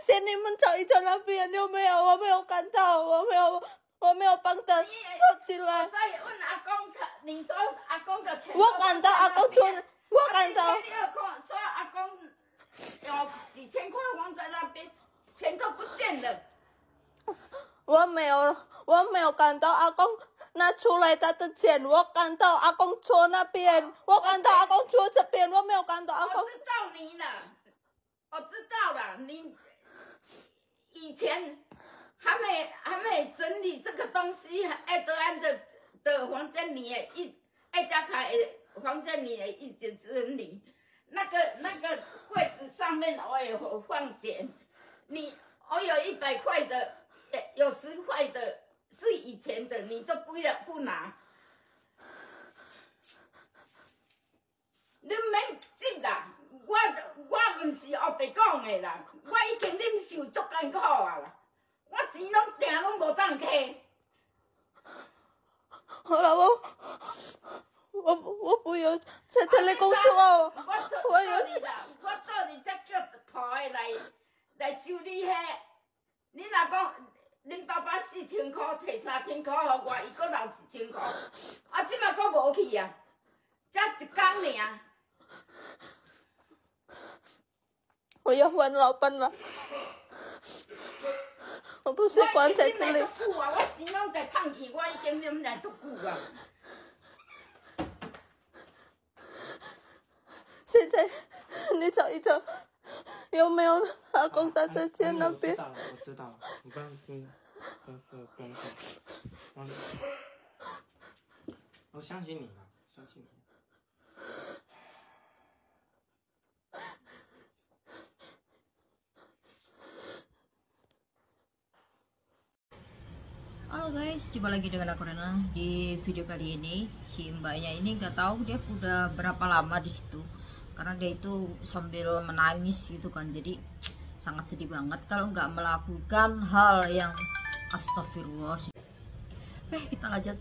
先你们找一找那边有没有？我没有看到，我没有帮他收起来。我再问阿公，你说阿公的钱？我看到阿公存，我看到。说阿公有几千块放在那边，钱都不见了。我没有看到阿公拿出来他的钱，我看到阿公戳那边，我看到阿公戳这边，我没有看到阿公。我知道你了，我知道了，你以前还没整理这个东西，爱德安的房间你也爱家凯的房间你也一直整理，那个柜子上面我也放钱，我有100块的，有10块的是以前的，你都不拿。你免急啦，我唔是后白讲的啦，我已经忍受足艰苦啊啦，我钱拢无当摕。好了，我不要在这里工作，我有你啦，我做你才叫头的来修理迄。你若讲恁爸爸4000块，摕3000块互我，伊搁留1000块，啊，即马搁无去啊，才1天尔。我要换老板了，我不习惯在这里。我钱拢在烫去，我已经忍耐足久啊。现在你找一找，有没有阿公他的钱那边？我知道了，你不用我相信你了，相信你。Halo guys, jumpa lagi dengan aku Rena. Di video kali ini si mbaknya ini nggak tahu dia udah berapa lama di situ, karena dia itu sambil menangis gitu kan, jadi sangat sedih banget kalau nggak melakukan hal yang astagfirullah. Oke, kita lanjut.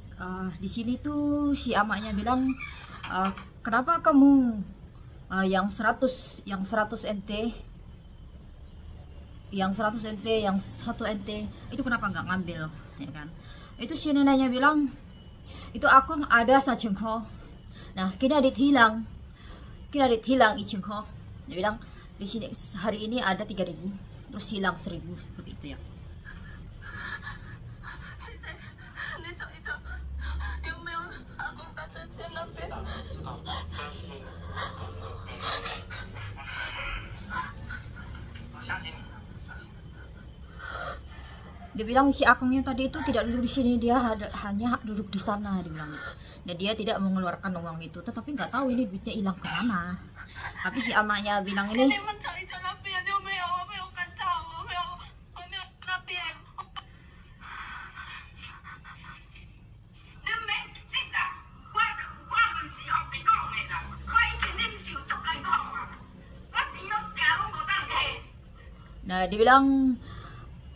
Di sini tuh si amaknya bilang, kenapa kamu yang 100 NT, yang 100 NT, yang 1 NT itu kenapa nggak ngambil, ya kan? Itu si neneknya bilang, itu aku ada 1,000 kho. Nah, kini adit hilang 1,000 kho. Dia bilang di sini hari ini ada 3.000, terus hilang 1.000, seperti itu ya. Dia bilang si akungnya tadi itu tidak duduk di sini, dia hanya duduk di sana, dia bilang gitu. Dan dia tidak mengeluarkan uang itu, tetapi nggak tahu ini duitnya hilang kemana. Tapi si amaknya bilang ini, nah dia bilang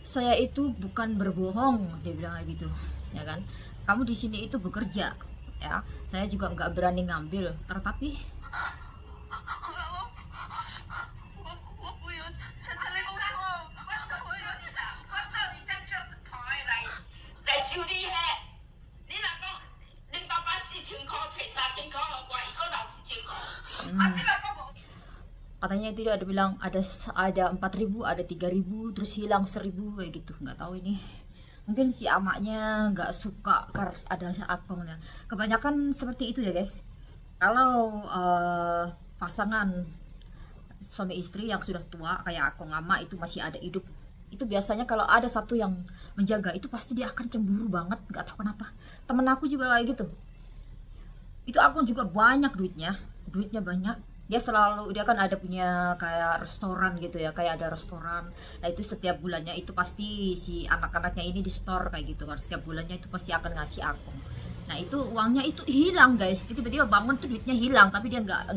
saya itu bukan berbohong, dia bilang kayak gitu, ya kan? Kamu di sini itu bekerja, ya. Saya juga nggak berani ngambil, tetapi katanya itu dia ada bilang ada 4.000, ada 3.000, terus hilang 1.000 kayak gitu. Nggak tahu ini, mungkin si amaknya nggak suka karena ada akungnya. Kebanyakan seperti itu ya guys. Kalau pasangan suami istri yang sudah tua kayak akung ama itu masih ada hidup, itu biasanya kalau ada satu yang menjaga itu pasti dia akan cemburu banget, nggak tahu kenapa. Temen aku juga kayak gitu. Itu akun juga banyak duitnya banyak. Dia kan ada punya kayak restoran gitu ya, kayak ada restoran. Nah itu setiap bulannya itu pasti si anak-anaknya ini di store kayak gitu kan, setiap bulannya itu pasti akan ngasih akun. Nah itu uangnya itu hilang guys, itu tiba-tiba bangun tuh duitnya hilang, tapi dia nggak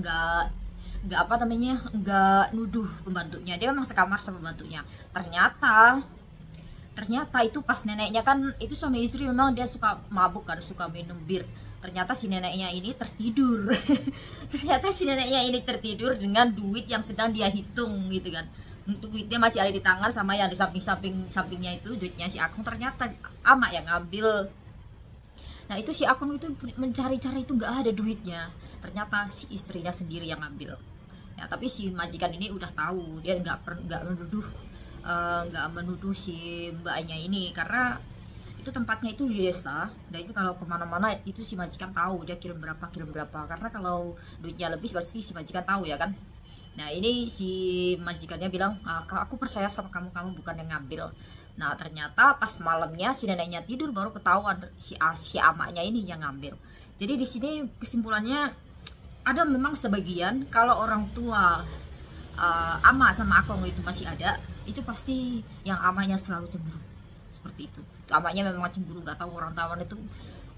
apa namanya, nggak nuduh pembantunya, dia memang sekamar sama pembantunya. Ternyata itu pas neneknya kan, itu suami istri memang dia suka mabuk kan, suka minum bir. Ternyata si neneknya ini tertidur. Ternyata si neneknya ini tertidur dengan duit yang sedang dia hitung gitu kan. duitnya masih ada di tangan, sama yang di sampingnya itu duitnya si Akong, ternyata ama yang ngambil. Nah itu si Akong itu mencari-cari itu nggak ada duitnya, ternyata si istrinya sendiri yang ngambil. Ya tapi si majikan ini udah tahu, dia nggak menuduh si mbaknya ini, karena itu tempatnya itu di desa, dan itu kalau kemana-mana itu si majikan tahu dia kirim berapa, karena kalau duitnya lebih pasti si majikan tahu ya kan. Nah ini si majikannya bilang, aku percaya sama kamu bukan yang ngambil. Nah ternyata pas malamnya si neneknya tidur baru ketahuan si amaknya ini yang ngambil. Jadi di sini kesimpulannya ada memang sebagian kalau orang tua ama sama Akong itu masih ada, itu pasti yang amanya selalu cemburu seperti itu. Amanya memang cemburu, nggak tahu orang tawan itu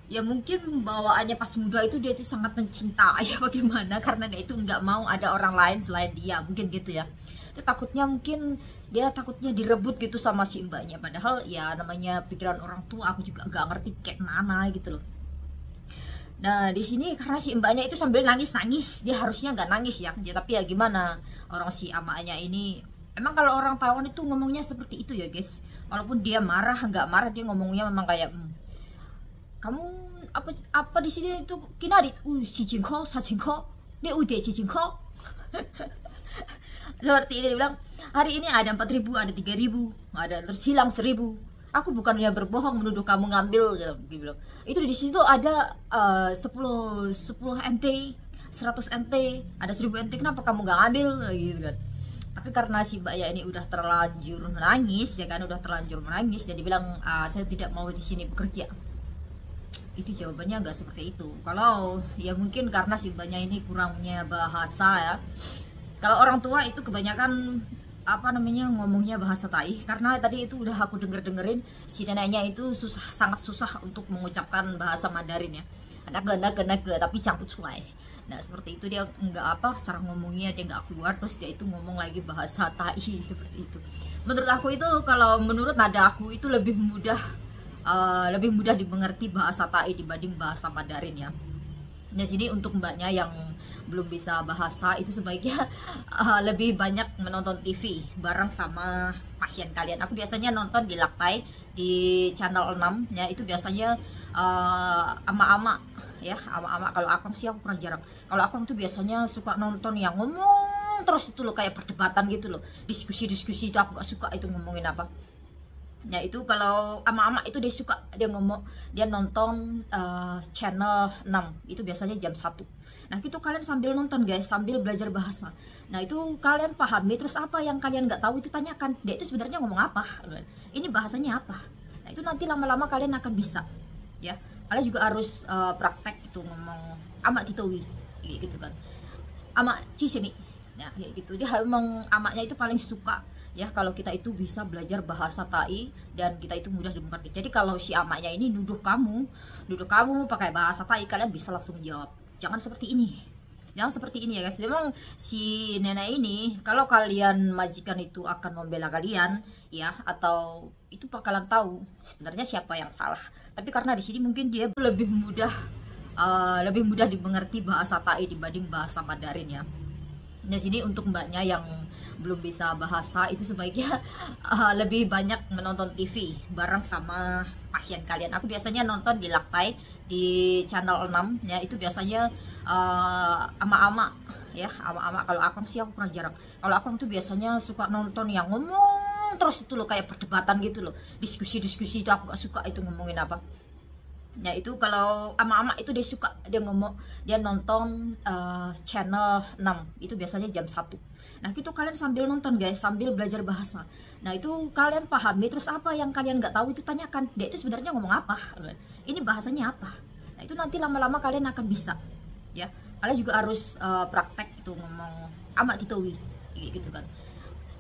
ya mungkin bawaannya pas muda itu dia itu sangat mencintai ya bagaimana, karena dia itu nggak mau ada orang lain selain dia, mungkin gitu ya. Itu takutnya mungkin dia takutnya direbut gitu sama si mbaknya, padahal ya namanya pikiran orang tua aku juga nggak ngerti kayak mana gitu loh. Nah di sini karena si mbaknya itu sambil nangis, dia harusnya nggak nangis ya, tapi ya gimana, orang si amaknya ini emang kalau orang Taiwan itu ngomongnya seperti itu ya guys. Walaupun dia marah nggak marah, dia ngomongnya memang kayak kamu apa di sini itu kinadit si jingko sa jingko dia udah si jingko seperti ini. Dia bilang hari ini ada 4.000, ada 3.000, ada terus hilang 1.000. Aku bukannya berbohong menuduh kamu ngambil gitu. Itu di situ ada 10 NT, 100 NT, ada 1.000 NT, kenapa kamu nggak ngambil gitu kan. Tapi karena si mbaknya ini udah terlanjur menangis ya kan, jadi bilang saya tidak mau di sini bekerja. Itu jawabannya nggak seperti itu. Kalau ya mungkin karena si mbaknya ini kurangnya bahasa ya. Kalau orang tua itu kebanyakan ngomongnya bahasa Tai, karena tadi itu udah aku dengerin si neneknya itu sangat susah untuk mengucapkan bahasa Mandarin ya. Ada naga tapi campur suai. Nah seperti itu, dia cara ngomongnya dia nggak keluar, terus dia itu ngomong lagi bahasa Tai seperti itu. Menurut aku itu, kalau menurut nada aku itu lebih mudah dimengerti bahasa Tai dibanding bahasa Mandarin ya. Nah sini untuk mbaknya yang belum bisa bahasa itu sebaiknya lebih banyak menonton TV bareng sama pasien kalian. Aku biasanya nonton di Laktai di channel 6 ya, itu biasanya ama-ama ya, ama-ama. Kalau Akong sih aku kurang jarang. Kalau Akong tuh biasanya suka nonton yang ngomong terus itu loh, kayak perdebatan gitu loh, diskusi itu aku gak suka itu ngomongin apa. Nah itu kalau ama-ama itu dia nonton channel 6 itu biasanya jam 1. Nah itu kalian sambil nonton guys, sambil belajar bahasa. Nah itu kalian pahami, terus apa yang kalian nggak tahu itu tanyakan, dia itu sebenarnya ngomong apa, ini bahasanya apa. Nah itu nanti lama-lama kalian akan bisa ya. Kalian juga harus praktek itu ngomong ama titowi gitu kan, ama cisemi ya kayak gitu. Dia memang amaknya itu paling suka ya kalau kita itu bisa belajar bahasa Tai dan kita itu mudah dimengerti. Jadi kalau si amaknya ini nuduh kamu pakai bahasa Tai, kalian bisa langsung jawab, jangan seperti ini ya guys. Memang si nenek ini kalau kalian majikan itu akan membela kalian ya, atau itu bakalan tahu sebenarnya siapa yang salah. Tapi karena di sini mungkin dia lebih mudah dimengerti bahasa Tai dibanding bahasa Mandarin ya. Nah sini untuk mbaknya yang belum bisa bahasa itu sebaiknya lebih banyak menonton TV bareng sama pasien kalian. Aku biasanya nonton di Laktai di channel 6 ya, itu biasanya ama-ama ya, ama-ama. Kalau Akong sih aku kurang jarang. Kalau Akong tuh biasanya suka nonton yang ngomong terus itu loh, kayak perdebatan gitu loh, diskusi itu aku gak suka itu ngomongin apa. Nah itu kalau ama-ama itu dia nonton channel 6 itu biasanya jam 1. Nah itu kalian sambil nonton guys, sambil belajar bahasa. Nah itu kalian pahami, terus apa yang kalian nggak tahu itu tanyakan, dia itu sebenarnya ngomong apa, ini bahasanya apa. Nah itu nanti lama-lama kalian akan bisa ya. Kalian juga harus praktek itu ngomong ama titowi gitu kan,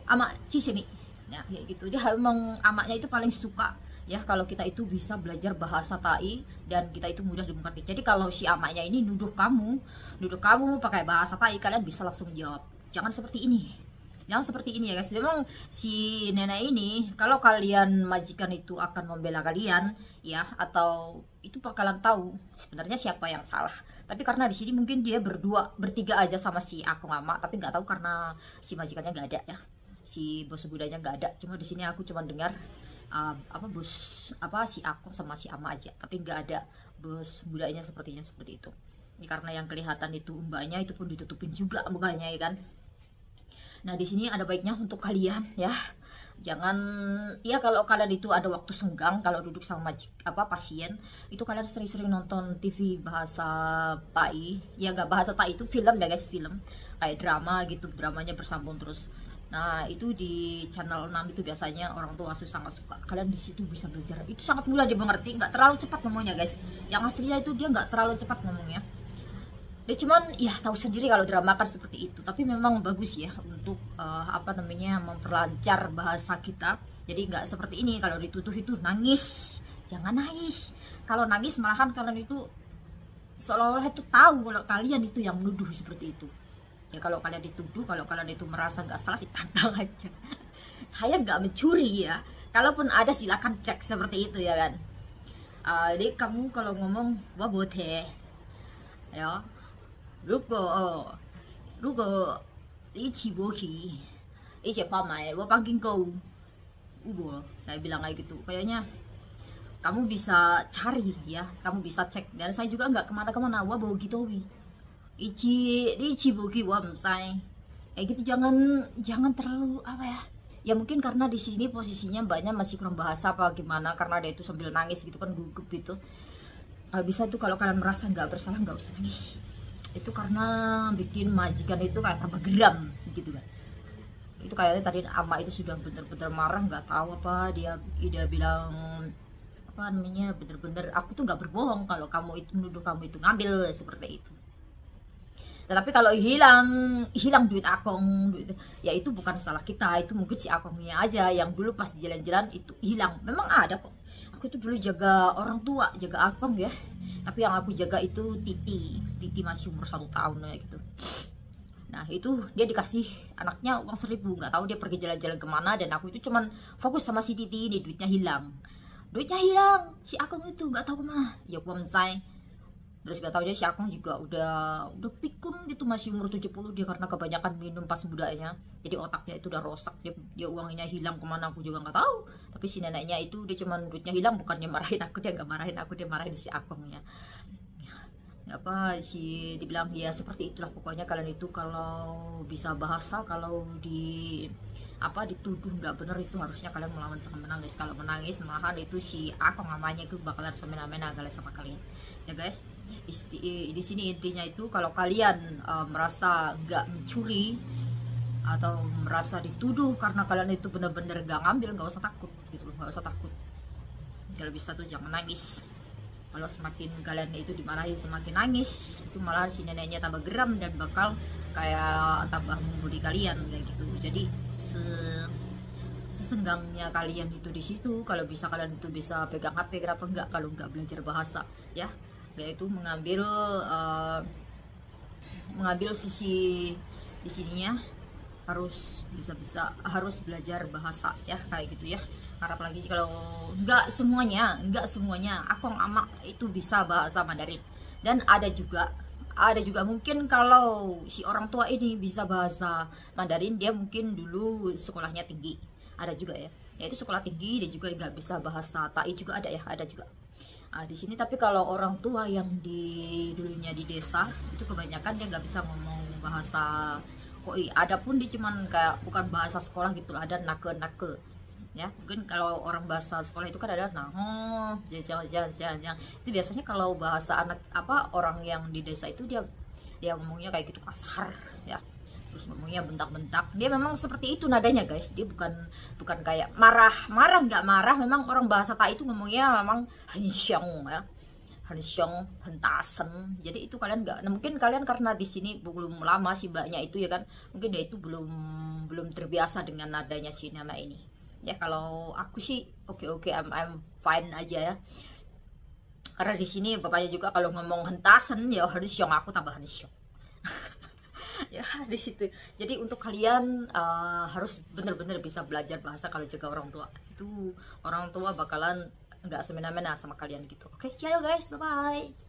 ama cisemi ya kayak gitu. Dia memang amaknya itu paling suka ya kalau kita itu bisa belajar bahasa Tai dan kita itu mudah dimengerti. Jadi kalau si amaknya ini nuduh kamu pakai bahasa Tai, kalian bisa langsung jawab, jangan seperti ini ya guys. Memang si nenek ini kalau kalian majikan itu akan membela kalian ya, atau itu bakalan tahu sebenarnya siapa yang salah. Tapi karena di sini mungkin dia bertiga aja sama si Akong ama, tapi nggak tahu karena si majikannya nggak ada ya. si bos budanya nggak ada. Cuma di sini aku cuma dengar si Akong sama si Ama aja, tapi nggak ada bos budanya sepertinya seperti itu. Ini karena yang kelihatan itu mbaknya itu pun ditutupin juga mukanya ya kan. Nah di sini ada baiknya untuk kalian ya, jangan ya kalau kalian itu ada waktu senggang kalau duduk sama pasien itu kalian sering-sering nonton TV bahasa Tai ya, nggak bahasa Tai itu film ya guys, film kayak drama gitu, dramanya bersambung terus. Nah itu di channel 6 itu biasanya orang tua sangat suka, kalian di situ bisa belajar, itu sangat mudah dimengerti, nggak terlalu cepat ngomongnya guys. Yang aslinya itu dia nggak terlalu cepat ngomongnya, dia cuman ya tahu sendiri kalau drama kan seperti itu, tapi memang bagus ya untuk memperlancar bahasa kita. Jadi nggak seperti ini kalau dituduh itu nangis, jangan nangis. Kalau nangis malahan kalian itu seolah-olah itu tahu kalau kalian itu yang menuduh seperti itu. Ya kalau kalian dituduh, kalau kalian itu merasa nggak salah, ditantang aja. Saya nggak mencuri ya, kalaupun ada silakan cek seperti itu ya kan. Jadi kamu kalau ngomong wah bote ya, 如果一起过去一起花买我帮金购ubo kayak bilang kayak gitu, kayaknya kamu bisa cari ya, kamu bisa cek. Dan saya juga nggak kemana-kemana, wah bawa gitu wi ichi boki wah say kayak gitu. Jangan terlalu apa ya mungkin karena di sini posisinya mbaknya masih kurang bahasa apa gimana, karena dia itu sambil nangis gitu kan, gugup gitu. Kalau bisa tuh kalau kalian merasa nggak bersalah nggak usah nangis, itu karena bikin majikan itu kayak tambah geram gitu kan. Itu kayaknya tadi Ama itu sudah bener-bener marah, nggak tahu apa dia bilang apa namanya, bener-bener aku tuh nggak berbohong kalau kamu itu menuduh kamu itu ngambil seperti itu. Tetapi kalau hilang duit Akong, ya itu bukan salah kita, itu mungkin si Akongnya aja yang dulu pas jalan-jalan itu hilang. Memang ada kok, aku itu dulu jaga orang tua, jaga Akong ya, tapi yang aku jaga itu Titi masih umur 1 tahun ya gitu. Nah itu dia dikasih anaknya uang 1000, nggak tahu dia pergi jalan-jalan kemana, dan aku itu cuman fokus sama si Titi ini. Duitnya hilang si Akong itu nggak tahu kemana ya, gua mensai. Terus gak tahu dia si Akong juga udah pikun gitu, masih umur 70 dia, karena kebanyakan minum pas mudanya, jadi otaknya itu udah rosak. Dia uangnya hilang kemana aku juga nggak tahu. Tapi si neneknya itu dia cuman duitnya hilang, bukannya marahin aku, dia nggak marahin aku, dia marahin si Akongnya. Dibilang ya seperti itulah pokoknya. Kalian itu kalau bisa bahasa, kalau dituduh nggak benar itu harusnya kalian melawan, jangan menangis. Kalau menangis malahan itu si Akong namanya itu bakalan semena-mena kalian sama kalian ya guys. Di sini intinya itu kalau kalian merasa nggak mencuri atau merasa dituduh karena kalian itu benar-benar nggak ngambil, nggak usah takut gitu loh, nggak usah takut. Kalau bisa tuh jangan nangis. Kalau semakin kalian itu dimarahi semakin nangis, itu malah si neneknya tambah geram dan bakal kayak tambah membuli kalian kayak gitu. Jadi sesenggangnya kalian itu di situ, kalau bisa kalian itu bisa pegang HP, kenapa enggak kalau enggak belajar bahasa ya, yaitu mengambil sisi di sininya harus harus belajar bahasa ya kayak gitu ya. Karena apalagi kalau enggak semuanya Akong Ama itu bisa bahasa Mandarin, dan ada juga mungkin kalau si orang tua ini bisa bahasa Mandarin, dia mungkin dulu sekolahnya tinggi, ada juga ya, yaitu sekolah tinggi, dia juga nggak bisa bahasa Tai juga ada ya, ada juga di sini. Tapi kalau orang tua yang dulunya di desa itu kebanyakan dia nggak bisa ngomong bahasa Koi, ada pun dia cuman kayak bukan bahasa sekolah gitu lah, ada nake ya. Mungkin kalau orang bahasa sekolah itu kan ada jangan itu biasanya kalau bahasa orang yang di desa itu dia ngomongnya kayak gitu kasar ya, terus ngomongnya bentak-bentak. Dia memang seperti itu nadanya guys, dia bukan kayak nggak marah. Memang orang bahasa Tai itu ngomongnya memang hensyong ya, hentasen. Jadi itu kalian nggak, mungkin kalian karena di sini belum lama sih mbaknya itu ya kan, mungkin dia itu belum terbiasa dengan nadanya si Nana ini ya. Kalau aku sih oke, I'm fine aja ya, karena di sini bapaknya juga kalau ngomong hentasen ya hensyong, aku tambah hensyong ya di situ. Jadi untuk kalian harus benar-benar bisa belajar bahasa. Kalau jaga orang tua itu, orang tua bakalan nggak semena-mena sama kalian gitu. Oke, ciao guys, bye bye.